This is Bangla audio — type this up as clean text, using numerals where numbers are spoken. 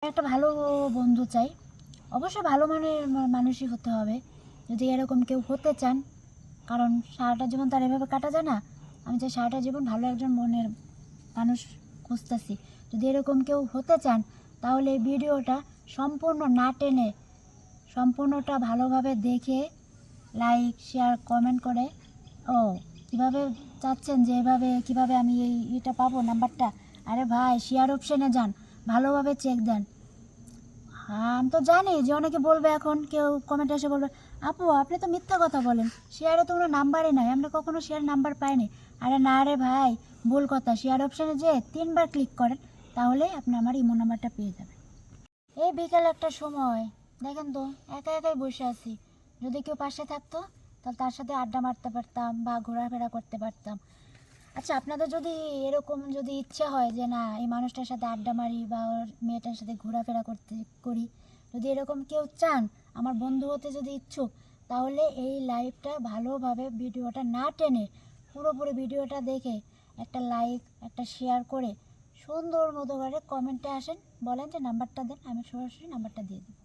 একটা ভালো বন্ধু চাই, অবশ্যই ভালো মানের মানুষই হতে হবে। যদি এরকম কেউ হতে চান, কারণ সারাটা জীবন তার এভাবে কাটা যায় না। আমি চাই সারাটা জীবন ভালো একজন মনের মানুষ খুঁজতেছি। যদি এরকম কেউ হতে চান, তাহলে এই ভিডিওটা সম্পূর্ণ না টেনে সম্পূর্ণটা ভালোভাবে দেখে লাইক শেয়ার কমেন্ট করে ও কীভাবে চাচ্ছেন যে এভাবে কীভাবে আমি এটা পাবো নাম্বারটা। আরে ভাই, শেয়ার অপশানে যান, ভালোভাবে চেক দেন। হ্যাঁ, আমি তো জানি যে অনেকে বলবে, এখন কেউ কমেন্টে এসে বলবে, আপু আপনি তো মিথ্যা কথা বলেন, শেয়ারে তো কোনো নাম্বারই নাই, আমরা কখনো শেয়ার নাম্বার পাইনি। আরে না রে ভাই, ভুল কথা। শেয়ার অপশানে যে 3বার ক্লিক করেন, তাহলেই আপনি আমার ইমো নাম্বারটা পেয়ে যাবেন। এই বিকাল একটা সময় দেখেন তো, একা একাই বসে আছি। যদি কেউ পাশে থাকতো, তাহলে তার সাথে আড্ডা মারতে পারতাম বা ঘোরাফেরা করতে পারতাম। আচ্ছা, আপনাদের যদি এরকম যদি ইচ্ছা হয় যে না, এই মানুষটার সাথে আড্ডা মারি বা ওর মেয়েটার সাথে ঘোরাফেরা করি, যদি এরকম কেউ চান, আমার বন্ধু হতে যদি ইচ্ছুক, তাহলে এই লাইভটা ভালোভাবে ভিডিওটা না টেনে পুরোপুরি ভিডিওটা দেখে একটা লাইক একটা শেয়ার করে সুন্দর মতো করে কমেন্টে আসেন, বলেন যে নাম্বারটা দেন, আমি সরাসরি নাম্বারটা দিয়ে দিই।